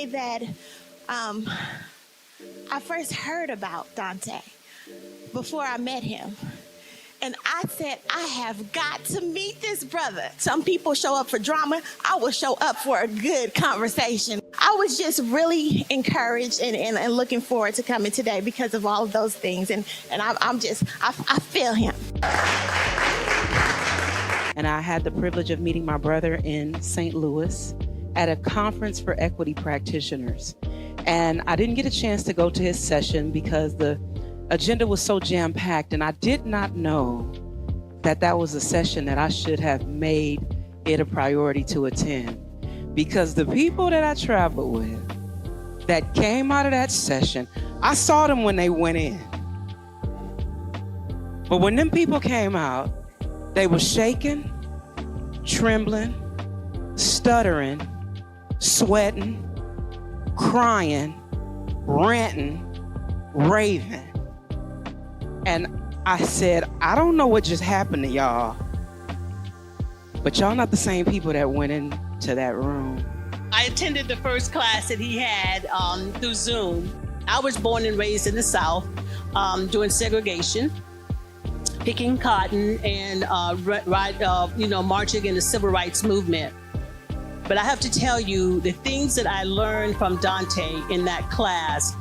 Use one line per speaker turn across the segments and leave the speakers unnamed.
day that I first heard about Dante, before I met him. And I said, I have got to meet this brother. Some people show up for drama. I will show up for a good conversation. I was just really encouraged and looking forward to coming today because of all of those things. And I feel him.
And I had the privilege of meeting my brother in St. Louis at a conference for equity practitioners. And I didn't get a chance to go to his session because the agenda was so jam-packed, and I did not know that that was a session that I should have made it a priority to attend. Because the people that I traveled with that came out of that session, I saw them when they went in. But when them people came out, they were shaking, trembling, stuttering, sweating, crying, ranting, raving. And I said, I don't know what just happened to y'all, but y'all not the same people that went into that room.
I attended the first class that he had through Zoom. I was born and raised in the South during segregation, picking cotton and marching in the civil rights movement. But I have to tell you, the things that I learned from Dante in that class,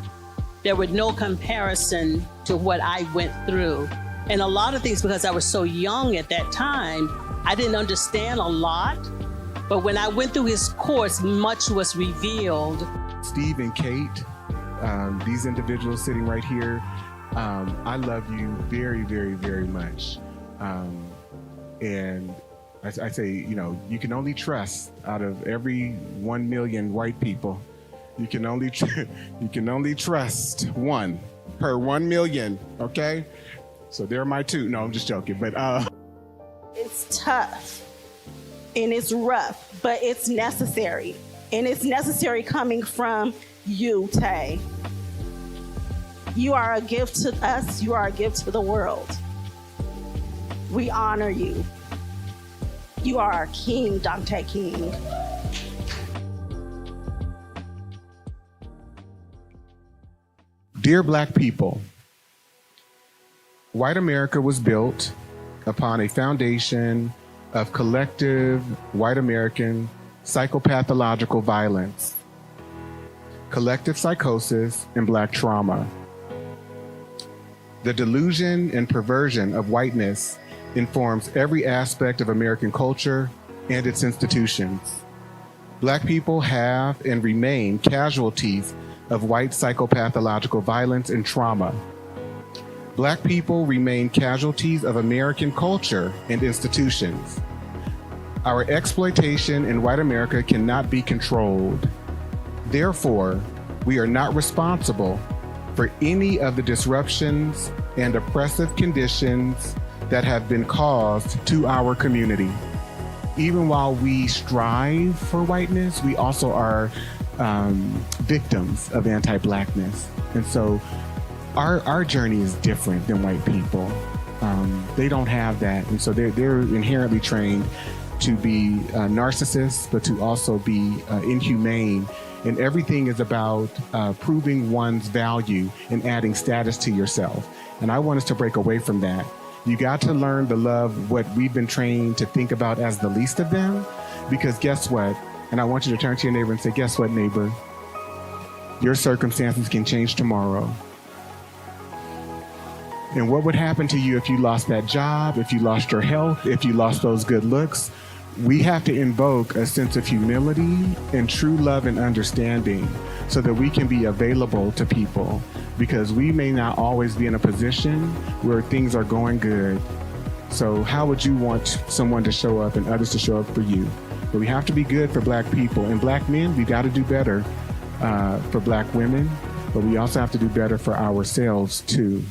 there was no comparison to what I went through. And a lot of things, because I was so young at that time, I didn't understand a lot. But when I went through his course, much was revealed.
Steve and Kate, these individuals sitting right here, I love you very, very, very much. And I say, you can only trust out of every 1 million white people. You can only trust one per 1 million, okay? So they're my two. No, I'm just joking, but
It's tough and it's rough, but it's necessary. And it's necessary coming from you, Tay. You are a gift to us. You are a gift to the world. We honor you. You are our king, Dante King.
Dear Black people, white America was built upon a foundation of collective white American psychopathological violence, collective psychosis, and Black trauma. The delusion and perversion of whiteness informs every aspect of American culture and its institutions. Black people have and remain casualties of white psychopathological violence and trauma. Black people remain casualties of American culture and institutions. Our exploitation in white America cannot be controlled. Therefore, we are not responsible for any of the disruptions and oppressive conditions that have been caused to our community. Even while we strive for whiteness, we also are victims of anti-Blackness. And so our journey is different than white people. They don't have that. And so they're inherently trained to be narcissists, but to also be inhumane. And everything is about proving one's value and adding status to yourself. And I want us to break away from that. You got to learn to love what we've been trained to think about as the least of them, because guess what? And I want you to turn to your neighbor and say, guess what, neighbor? Your circumstances can change tomorrow. And what would happen to you if you lost that job, if you lost your health, if you lost those good looks? We have to invoke a sense of humility and true love and understanding so that we can be available to people, because we may not always be in a position where things are going good. So how would you want someone to show up and others to show up for you? But we have to be good for Black people. And Black men, we got to do better for Black women, but we also have to do better for ourselves too.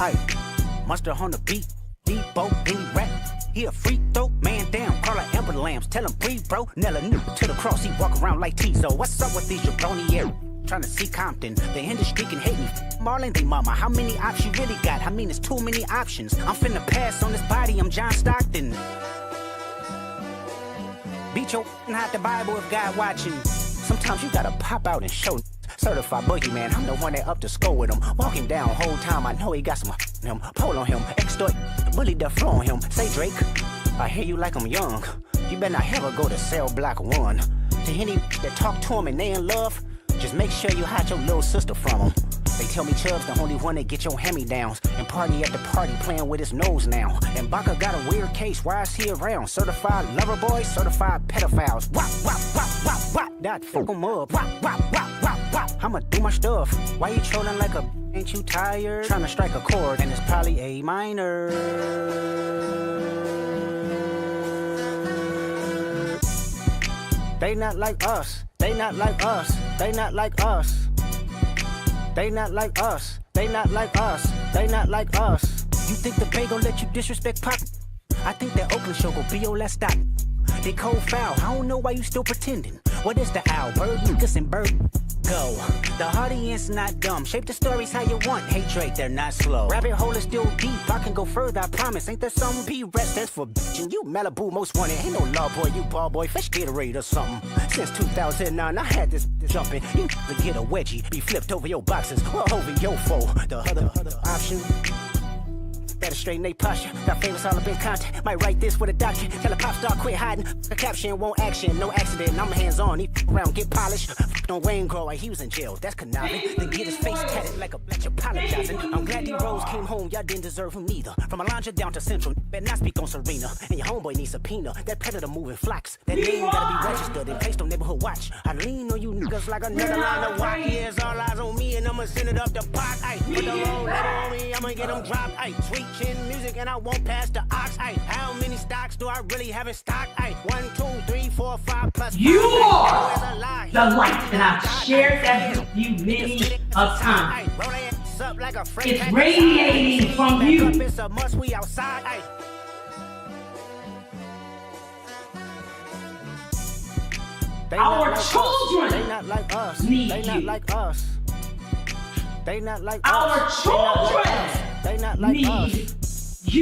Aye, monster on the beat, Debo, any rap. He a freak throw, man down, call her Amber Lambs, tell him breathe, bro. Nella new to the cross, he walk around like Tizo. What's up with these jabroni air? Trying to see Compton, the industry can hate me. Marlon, they mama, how many options you really got? I mean, it's too many options. I'm finna pass on this body, I'm John Stockton. Beat your hide the Bible if God watching. Sometimes you gotta pop out and show. Certified boogeyman, I'm the one that up to score with him. Walking down whole time, I know he got some him. Pull on him, extort, bully the flow on him. Say Drake, I hear you like I'm young. You better not ever go to cell block 1. To any that talk to him and they in love, just make sure you hide your little sister from him. They tell me Chubb's the only one that get your hand-me-downs. And party at the party playing with his nose now. And Baca got a weird case, why is he around? Certified lover boys, certified pedophiles. Wop, wop, wop, wop, wop. That fuck him up. Wop, wop, wop, wop, wop. I'ma do my stuff. Why you trolling like a ain't you tired? Trying to strike a chord and it's probably A minor. They not like us. They not like us. They not like us. They not like us. They not like us. They not like us. You think the Bay gon' let you disrespect Pop? I think that Oakland show gon' be your last stop. They cold foul. I don't know why you still pretending. What is the owl? Bird, Lucas, and Bird. Go. The audience not dumb. Shape the stories how you want. Hey Drake, they're not slow. Rabbit hole is still deep. I can go further, I promise. Ain't there some P-rest that's for bitchin'? You Malibu most wanted. Ain't no law boy, you ball boy. Fish Gatorade or something. Since 2009, I had this jumping. You to get a wedgie. Be flipped over your boxes or over your foe. The other option. Better straighten they posture. Got famous all up in content. Might write this with a doctor. Tell a pop star quit hiding. A caption won't action. No accident. I'm hands on. He around get polished. On Wayne Grow like he was in jail. That's conniving. Then get his face tatted like a bitch apologizing. I'm glad D Rose came home. Y'all didn't deserve him neither. From Alondra down to Central. Better not speak on Serena. And your homeboy needs subpoena. That predator moving flocks. That name gotta be registered and placed on neighborhood watch. I lean on you niggas like another line of walk. Yeah, it's all eyes on me and I'ma send it up the pot. Ay, put the wrong letter on me. I'ma get them dropped. Ay, sweet chin music and I won't pass the ox. Ay, how many stocks do I really have in stock? Ay, 1, 2, 3, 4, 5 plus.
You are the light, and I've shared that with you many a time. It's radiating from you.
It's a must, we outside. Ay.
Our children
They not like us.
need
They not
you.
like us. They not like
Our
us.
children
They not like us.
need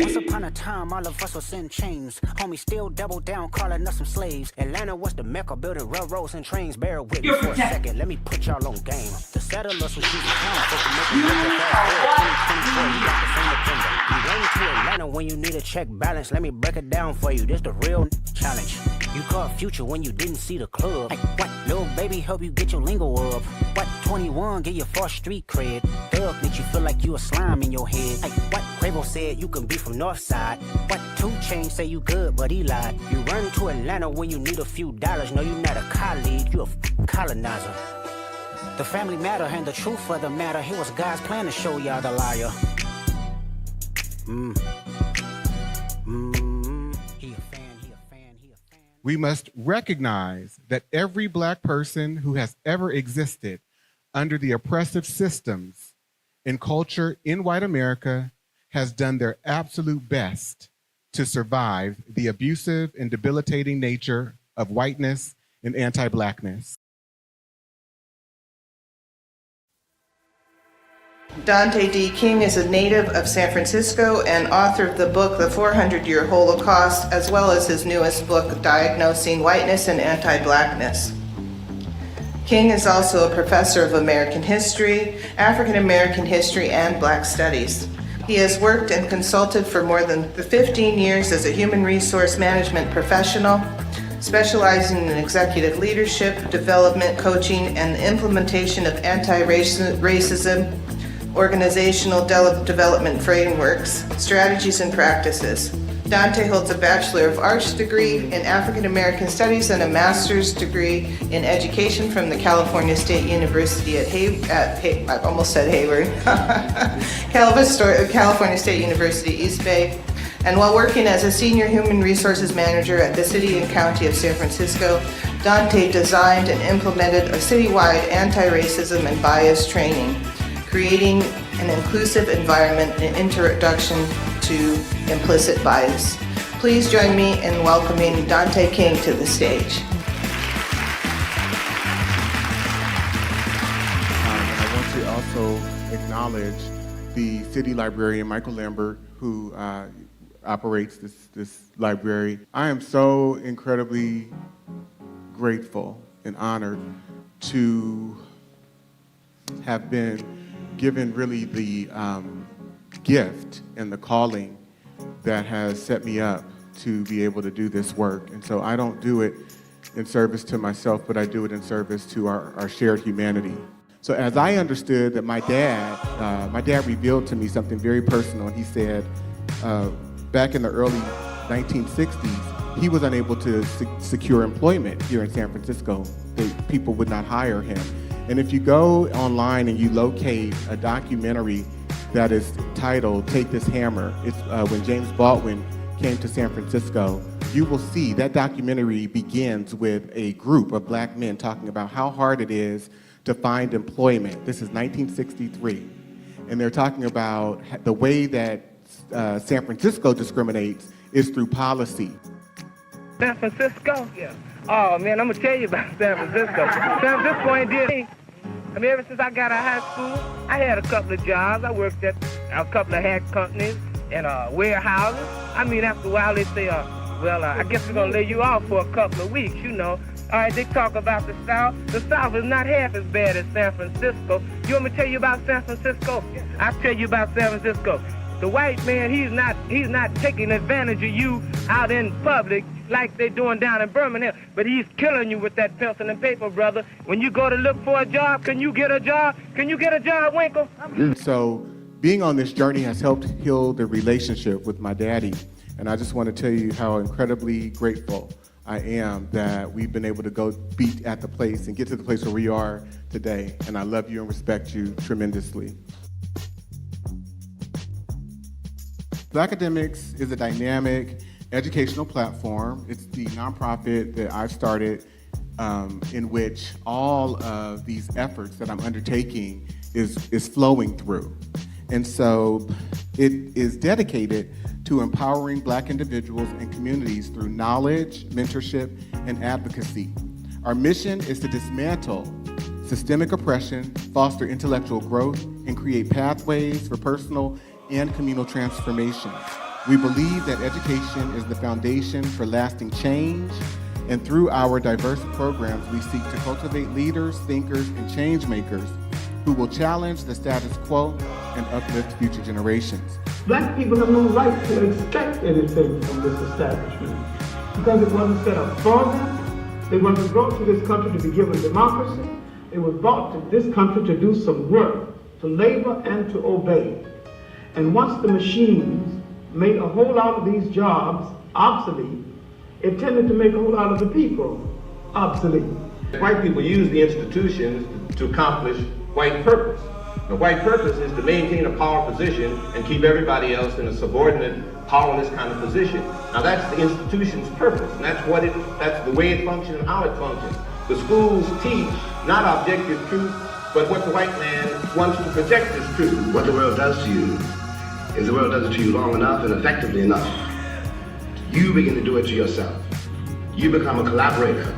Once
you.
upon a time, all of us was in chains. Homie still double down, calling us some slaves. Atlanta was the mecca, building railroads and trains. Bear with me
You're
for a
protected.
second, let me put y'all on game. The settlers was using town, folks to make
You
them look
are
fast.
what
2024, you got the same agenda. You run to Atlanta when you need a check balance. Let me break it down for you. This the real challenge. You caught Future when you didn't see the club. Hey, what? Little baby help you get your lingo up. What? 21 get your first street cred. Thug make you feel like you a slime in your head. Hey, what? Quavo said you can be from North Side. What? 2 Chainz say you good, but he lied. You run to Atlanta when you need a few dollars. No, you're not a colleague, you a colonizer. The family matter and the truth of the matter. It was God's plan to show y'all the liar. He a fan.
We must recognize that every Black person who has ever existed under the oppressive systems and culture in white America has done their absolute best to survive the abusive and debilitating nature of whiteness and anti-Blackness.
Dante D. King is a native of San Francisco and author of the book The 400-Year Holocaust, as well as his newest book, Diagnosing Whiteness and Anti-Blackness. King is also a professor of American history, African American history, and Black studies. He has worked and consulted for more than 15 years as a human resource management professional, specializing in executive leadership, development, coaching, and the implementation of anti-racism, organizational development frameworks, strategies, and practices. Dante holds a Bachelor of Arts degree in African American Studies and a Master's degree in Education from the California State University at I almost said Hayward, California State University, East Bay. And while working as a Senior Human Resources Manager at the City and County of San Francisco, Dante designed and implemented a citywide anti-racism and bias training, creating an an inclusive environment and introduction to implicit bias. Please join me in welcoming Dante King to the stage.
I want to also acknowledge the city librarian, Michael Lambert, who operates this library. I am so incredibly grateful and honored to have been given really the gift and the calling that has set me up to be able to do this work. And so I don't do it in service to myself, but I do it in service to our shared humanity. So as I understood that my dad revealed to me something very personal. And he said, back in the early 1960s, he was unable to secure employment here in San Francisco. People would not hire him. And if you go online and you locate a documentary that is titled Take This Hammer, it's when James Baldwin came to San Francisco, you will see that documentary begins with a group of black men talking about how hard it is to find employment. This is 1963. And they're talking about the way that San Francisco discriminates is through policy.
San Francisco? Yeah. Oh man, I'm gonna tell you about San Francisco. San Francisco ain't did anything. I mean, ever since I got out of high school, I had a couple of jobs. I worked at a couple of hat companies and warehouses. I mean, after a while they say, well, I guess we're gonna lay you off for a couple of weeks, you know. All right, they talk about the South. The South is not half as bad as San Francisco. You want me to tell you about San Francisco? I'll tell you about San Francisco. The white man, he's not taking advantage of you out in public like they're doing down in Birmingham, but he's killing you with that pencil and paper, brother. When you go to look for a job, can you get a job? Can you get a job, Winkle?
So being on this journey has helped heal the relationship with my daddy. And I just want to tell you how incredibly grateful I am that we've been able to go be at the place and get to the place where we are today. And I love you and respect you tremendously. Black Academics is a dynamic educational platform. It's the nonprofit that I've started in which all of these efforts that I'm undertaking is flowing through. And so it is dedicated to empowering Black individuals and communities through knowledge, mentorship, and advocacy. Our mission is to dismantle systemic oppression, foster intellectual growth, and create pathways for personal and communal transformation. We believe that education is the foundation for lasting change, and through our diverse programs, we seek to cultivate leaders, thinkers, and change makers who will challenge the status quo and uplift future generations.
Black people have no right to expect anything from this establishment because it wasn't set up for them. They wasn't brought to this country to be given democracy. It was brought to this country to do some work, to labor and to obey. And once the machines made a whole lot of these jobs obsolete, it tended to make a whole lot of the people obsolete.
White people use the institutions to accomplish white purpose. The white purpose is to maintain a power position and keep everybody else in a subordinate, powerless kind of position. Now that's the institution's purpose, and that's the way it functions and how it functions. The schools teach not objective truth, but what the white man wants to project as truth.
What the world does to you is the world does it to you long enough and effectively enough. You begin to do it to yourself. You become a collaborator,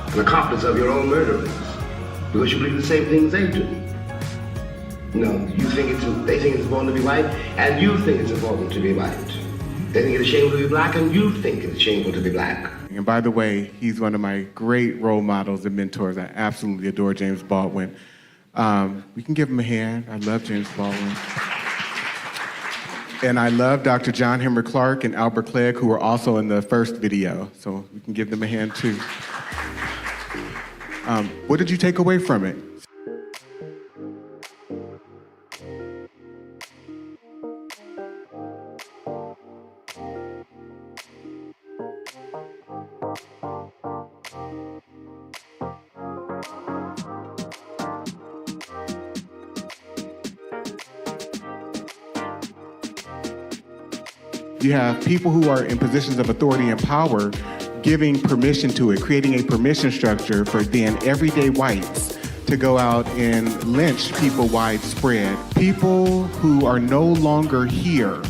an accomplice of your own murderers, because you believe the same things they do. No, they think it's important to be white, and you think it's important to be white. They think it's shameful to be black, and you think it's shameful to be black.
And by the way, he's one of my great role models and mentors. I absolutely adore James Baldwin. We can give him a hand. I love James Baldwin. And I love Dr. John Henry Clark and Albert Clegg, who were also in the first video. So we can give them a hand too. What did you take away from it? You have people who are in positions of authority and power giving permission to it, creating a permission structure for then everyday whites to go out and lynch people widespread. People who are no longer here,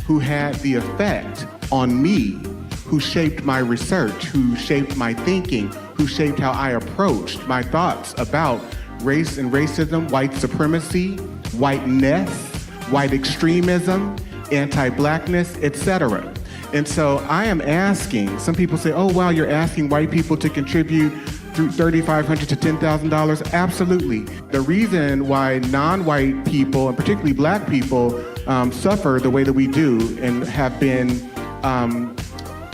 who had the effect on me, who shaped my research, who shaped my thinking, who shaped how I approached my thoughts about race and racism, white supremacy, whiteness, white extremism, anti-blackness, etc. And so I am asking, some people say, oh, wow, you're asking white people to contribute through $3,500 to $10,000. Absolutely. The reason why non-white people, and particularly black people, suffer the way that we do and have been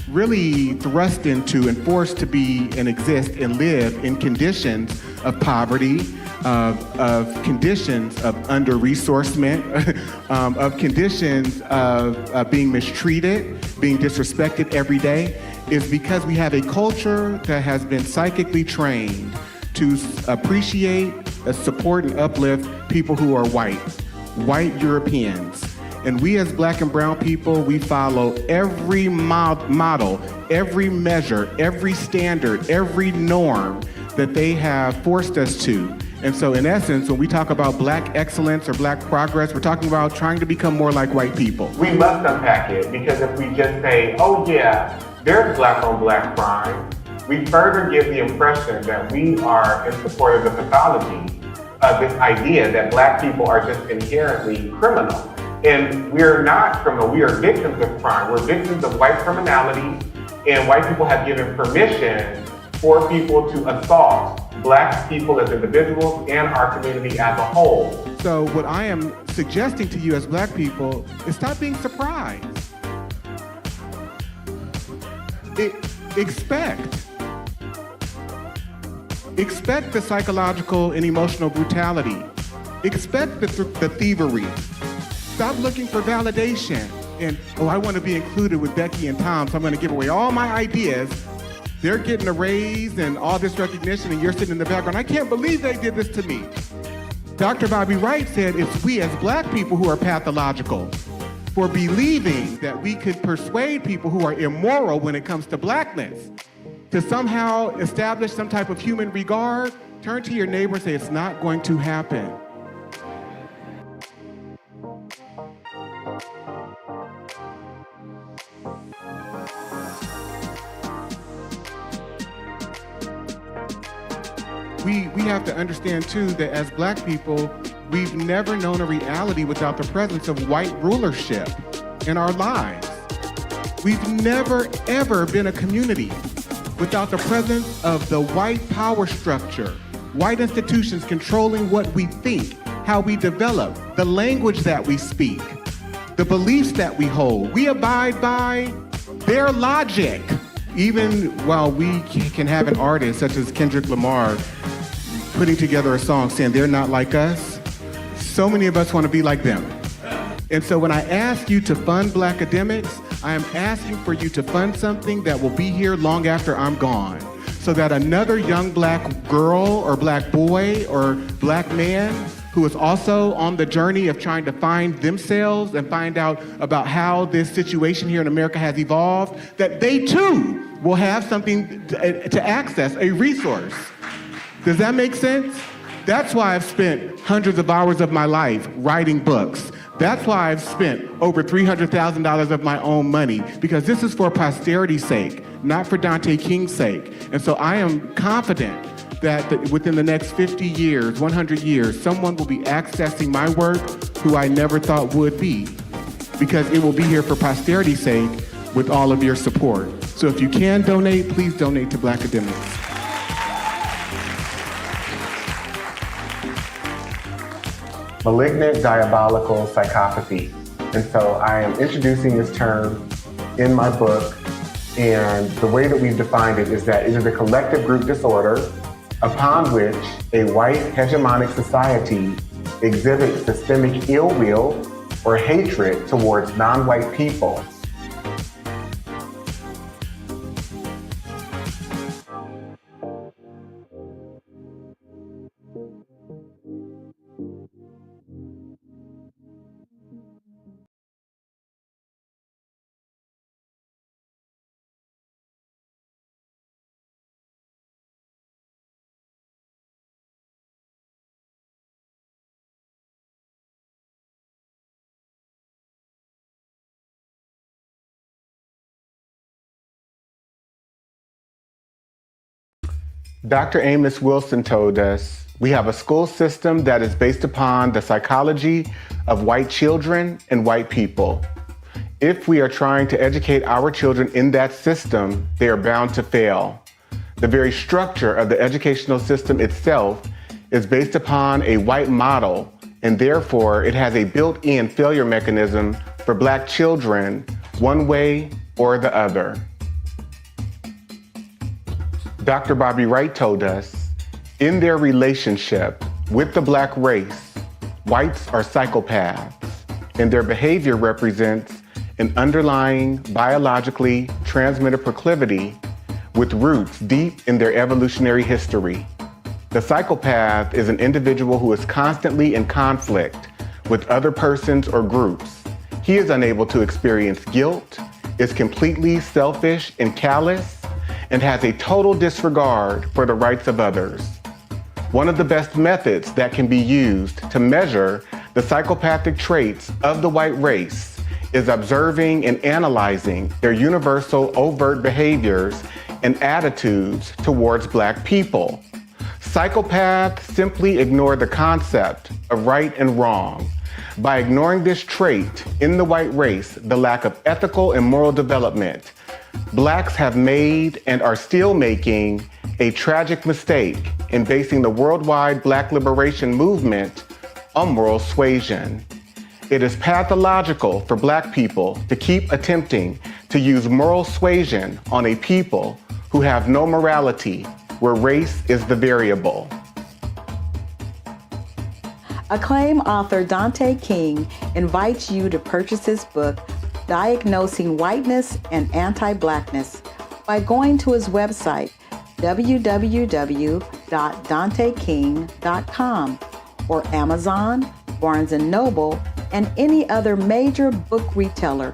really thrust into and forced to be and exist and live in conditions of poverty, of conditions of under-resourcement, of conditions of being mistreated, being disrespected every day, is because we have a culture that has been psychically trained to appreciate, support, and uplift people who are white Europeans. And we as black and brown people, we follow every model, every measure, every standard, every norm that they have forced us to. And so in essence, when we talk about black excellence or black progress, we're talking about trying to become more like white people.
We must unpack it, because if we just say, oh yeah, there's black on black crime, we further give the impression that we are in support of the pathology of this idea that black people are just inherently criminal. And we're not criminal, we are victims of crime. We're victims of white criminality, and white people have given permission for people to assault black people as individuals and our community as a whole.
So what I am suggesting to you as black people is stop being surprised. Expect the psychological and emotional brutality. Expect the thievery. Stop looking for validation. And, oh, I want to be included with Becky and Tom, so I'm going to give away all my ideas. They're getting a raise and all this recognition, and you're sitting in the background. I can't believe they did this to me. Dr. Bobby Wright said it's we as black people who are pathological for believing that we could persuade people who are immoral when it comes to blackness to somehow establish some type of human regard. Turn to your neighbor and say, it's not going to happen. We have to understand too that as black people, we've never known a reality without the presence of white rulership in our lives. We've never ever been a community without the presence of the white power structure, white institutions controlling what we think, how we develop, the language that we speak, the beliefs that we hold. We abide by their logic. Even while we can have an artist such as Kendrick Lamar putting together a song saying they're not like us, so many of us want to be like them. And so when I ask you to fund black academics, I am asking for you to fund something that will be here long after I'm gone, so that another young black girl or black boy or black man who is also on the journey of trying to find themselves and find out about how this situation here in America has evolved, that they too will have something to access, a resource. Does that make sense? That's why I've spent hundreds of hours of my life writing books. That's why I've spent over $300,000 of my own money, because this is for posterity's sake, not for Dante King's sake. And so I am confident that within the next 50 years, 100 years, someone will be accessing my work who I never thought would be, because it will be here for posterity's sake with all of your support. So if you can donate, please donate to Black Academics.
Malignant diabolical psychopathy. And so I am introducing this term in my book, and the way that we've defined it is that it is a collective group disorder upon which a white hegemonic society exhibits systemic ill will or hatred towards non-white people.
Dr. Amos Wilson told us, we have a school system that is based upon the psychology of white children and white people. If we are trying to educate our children in that system, they are bound to fail. The very structure of the educational system itself is based upon a white model, and therefore it has a built-in failure mechanism for Black children, one way or the other. Dr. Bobby Wright told us, in their relationship with the Black race, whites are psychopaths, and their behavior represents an underlying biologically transmitted proclivity with roots deep in their evolutionary history. The psychopath is an individual who is constantly in conflict with other persons or groups. He is unable to experience guilt, is completely selfish and callous, and has a total disregard for the rights of others. One of the best methods that can be used to measure the psychopathic traits of the white race is observing and analyzing their universal overt behaviors and attitudes towards Black people. Psychopaths simply ignore the concept of right and wrong. By ignoring this trait in the white race, the lack of ethical and moral development, Blacks have made and are still making a tragic mistake in basing the worldwide Black liberation movement on moral suasion. It is pathological for Black people to keep attempting to use moral suasion on a people who have no morality, where race is the variable.
Acclaimed author Dante King invites you to purchase his book, Diagnosing Whiteness and Anti-Blackness, by going to his website, www.danteking.com, or Amazon, Barnes & Noble, and any other major book retailer